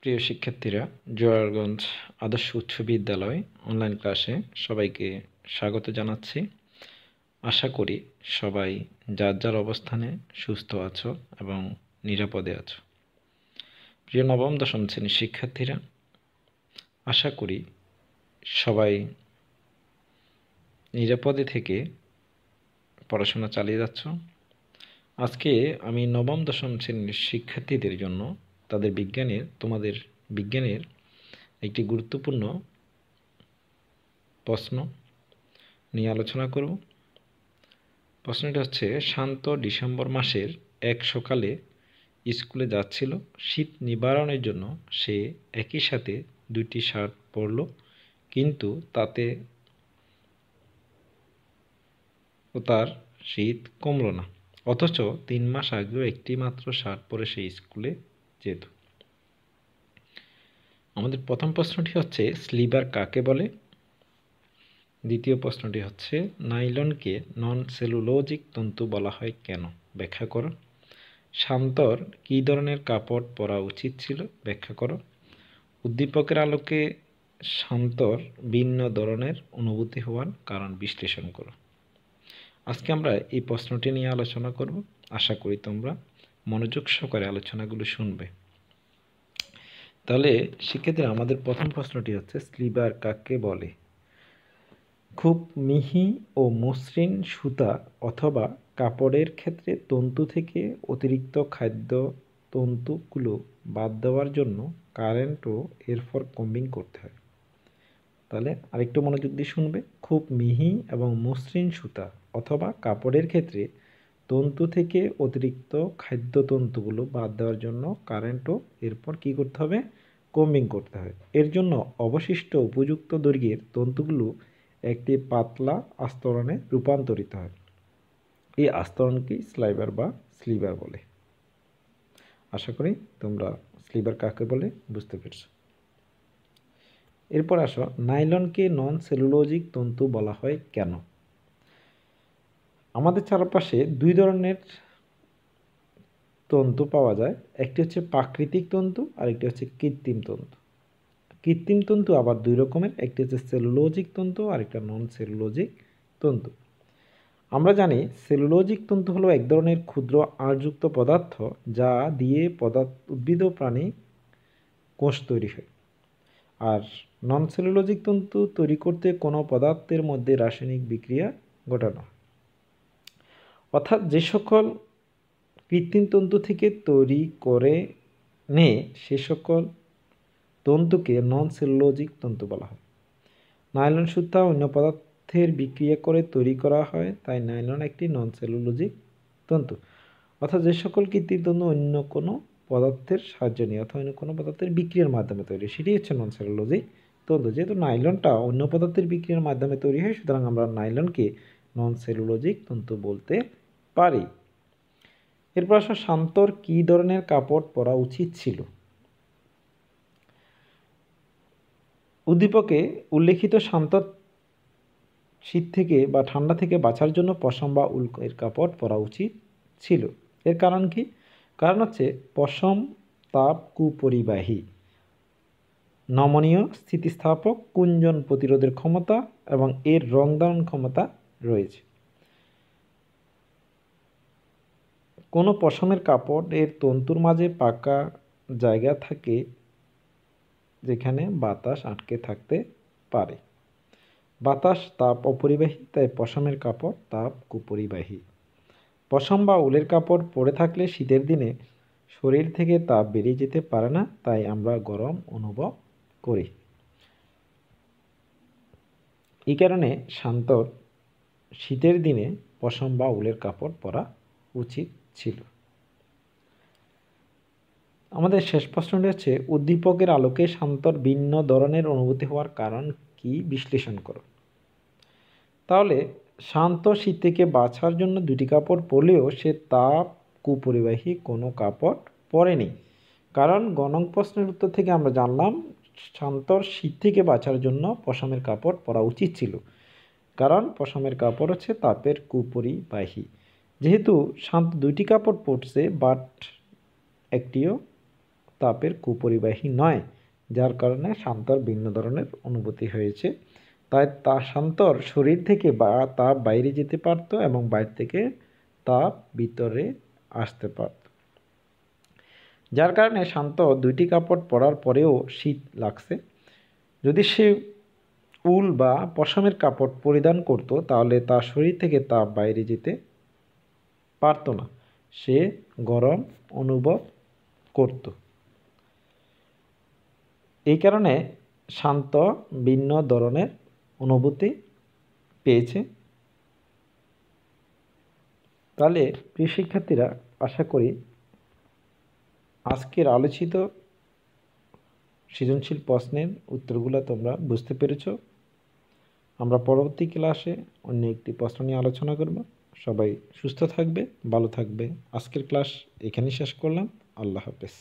প্রিয় শিক্ষার্থীরা, জোরারগঞ্জ আদর্শ উচ্চ বিদ্যালয় অনলাইন ক্লাসে সবাইকে স্বাগত জানাচ্ছি। আশা করি সবাই যার যার অবস্থানে সুস্থ আছো এবং নিরাপদে আছো। প্রিয় নবম দশম শ্রেণীর শিক্ষার্থীরা, আশা করি সবাই নিরাপদে থেকে পড়াশোনা চালিয়ে যাচ্ছ। আজকে আমি নবম দশম শ্রেণীর শিক্ষার্থীদের জন্য তোমাদের বিজ্ঞানের একটি গুরুত্বপূর্ণ প্রশ্ন নিয়ে আলোচনা করব। প্রশ্নটি হচ্ছে, শান্ত ডিসেম্বর মাসের এক সকালে স্কুলে যাচ্ছিল। শীত নিবারণের জন্য সে একই সাথে দুটি শার্ট পরল, কিন্তু তাতে তার শীত কমল না। অথচ 3 মাস আগেও একটি মাত্র শার্ট পরে সে স্কুলে যেত। আমাদের প্রথম প্রশ্নটি হচ্ছে, স্লিপার কাকে বলে? দ্বিতীয় প্রশ্নটি হচ্ছে, নাইলনকে নন সেলুলোজিক তন্তু বলা হয় কেন? ব্যাখ্যা করো। শান্তর কী ধরনের কাপড় পরা উচিত ছিল? ব্যাখ্যা করো। উদ্দীপকের আলোকে শান্তর ভিন্ন ধরনের অনুভূতি হওয়ার কারণ বিশ্লেষণ করো। আজকে আমরা এই প্রশ্নটি নিয়ে আলোচনা করব। আশা করি তোমরা মনোযোগ সহকারে আলোচনাগুলো শুনবে। তাহলে শিক্ষার্থীরা, আমাদের প্রথম প্রশ্নটি হচ্ছে, স্লিপার কাকে বলে? খুব মিহি ও মসৃণ সুতা অথবা কাপড়ের ক্ষেত্রে তন্তু থেকে অতিরিক্ত খাদ্য তন্তুগুলো বাদ দেওয়ার জন্য কারেন্ট ও এরপর কম্বিং করতে হয়। তাহলে আরেকটু মনোযোগ দিয়ে শুনবে। খুব মিহি এবং মসৃণ সুতা অথবা কাপড়ের ক্ষেত্রে তন্তু থেকে অতিরিক্ত খাদ্য তন্তুগুলো বাদ দেওয়ার জন্য কারেন্ট ও এরপর কী করতে হবে? কম্বিং করতে হয়। এর জন্য অবশিষ্ট উপযুক্ত দৈর্ঘ্যের তন্তুগুলো একটি পাতলা আস্তরণে রূপান্তরিত হয়। এই আস্তরণকে স্লিপার বলে। আশা করি তোমরা স্লিপার কাকে বলে বুঝতে পেরেছ। এরপর আসো, নাইলনকে নন সেলুলোজিক তন্তু বলা হয় কেন? আমাদের চারপাশে দুই ধরনের তন্তু পাওয়া যায়। একটি হচ্ছে প্রাকৃতিক তন্তু আর একটি হচ্ছে কৃত্রিম তন্তু। কৃত্রিম তন্তু আবার দুই রকমের, একটি হচ্ছে সেলুলোজিক তন্তু আর একটা নন সেলুলোজিক তন্তু। আমরা জানি সেলুলোজিক তন্তু হলো এক ধরনের ক্ষুদ্র আঁশযুক্ত পদার্থ যা দিয়ে উদ্ভিদ ও প্রাণী কোষ তৈরি হয়। আর নন সেলুলোজিক তন্তু তৈরি করতে কোনো পদার্থের মধ্যে রাসায়নিক বিক্রিয়া ঘটানো হয়। অর্থাৎ যে সকল কৃত্রিম তন্তু থেকে তৈরি করে সে সকল তন্তুকে নন সেলুলোজিক তন্তু বলা হয়। নাইলন সুতা অন্য পদার্থের বিক্রিয়া করে তৈরি করা হয়, তাই নাইলন একটি নন সেলুলোজিক তন্তু। অর্থাৎ যে সকল কৃত্রিম তন্তু অন্য কোনো পদার্থের সাহায্য নিয়ে অথবা অন্য কোনো পদার্থের বিক্রিয়ার মাধ্যমে তৈরি, সেটি হচ্ছে নন সেলুলোজিক তন্তু। যেহেতু নাইলনটা অন্য পদার্থের বিক্রিয়ার মাধ্যমে তৈরি হয়, সুতরাং আমরা নাইলনকে নন সেলুলোজিক তন্তু বলতে পারি। এরপর আসলে শান্তর কী ধরনের কাপড় পরা উচিত ছিল? উদ্দীপকে উল্লেখিত শান্তর শীত থেকে বা ঠান্ডা থেকে বাঁচার জন্য পশম বা উল এর কাপড় পরা উচিত ছিল। এর কারণ কি? কারণ হচ্ছে পশম তাপ কুপরিবাহী, নমনীয়, স্থিতিস্থাপক, কুঞ্চন প্রতিরোধের ক্ষমতা এবং এর রং ধারণ ক্ষমতা রয়েছে। কোনো পশমের কাপড়ের তন্তুর মাঝে পাকা জায়গা থাকে যেখানে বাতাস আটকে থাকতে পারে। বাতাস তাপ অপরিবাহী, তাই পশমের কাপড় তাপ কুপরিবাহী। পশম বা উলের কাপড় পরে থাকলে শীতের দিনে শরীর থেকে তাপ বেরিয়ে যেতে পারে না, তাই আমরা গরম অনুভব করি। এই কারণে শান্তর শীতের দিনে পশম বা উলের কাপড় পরা উচিত ছিল। আমাদের শেষ প্রশ্নটি হচ্ছে, উদ্দীপকের আলোকে শান্তর ভিন্ন ধরনের অনুভূতি হওয়ার কারণ কি বিশ্লেষণ করো। তাহলে শান্ত শীত থেকে বাঁচার জন্য দুটি কাপড় পরলেও সে তাপ কুপরিবাহী কোনো কাপড় পরেনি। কারণ গণক প্রশ্নের উত্তর থেকে আমরা জানলাম শান্তর শীত থেকে বাঁচার জন্য পশমের কাপড় পরা উচিত ছিল, কারণ পশমের কাপড় হচ্ছে তাপের কুপরিবাহী। যেহেতু শান্ত দুইটি কাপড় পরছে বাট একটিও তাপের কুপরিবাহী নয়, যার কারণে শান্তর ভিন্ন ধরনের অনুভূতি হয়েছে। তাই শান্তর শরীর থেকে তাপ বাইরে যেতে পারত এবং বাইরে থেকে তাপ ভিতরে আসতে পারত, যার কারণে শান্ত 2টি কাপড় পরার পরেও শীত লাগছে। যদি সে উল বা পশমের কাপড় পরিধান করত তাহলে তার শরীর থেকে তাপ বাইরে যেতে পারত না, সে গরম অনুভব করত। এই কারণে শান্ত ভিন্ন ধরনের অনুভূতি পেয়েছে। তাহলে প্রিয় শিক্ষার্থীরা, আশা করি আজকের আলোচিত সৃজনশীল প্রশ্নের উত্তরগুলো তোমরা বুঝতে পেরেছ। আমরা পরবর্তী ক্লাসে অন্য একটি প্রশ্ন নিয়ে আলোচনা করব। সবাই সুস্থ থাকবে, ভালো থাকবে। আজকের ক্লাস এখানেই শেষ করলাম। আল্লাহ হাফেজ।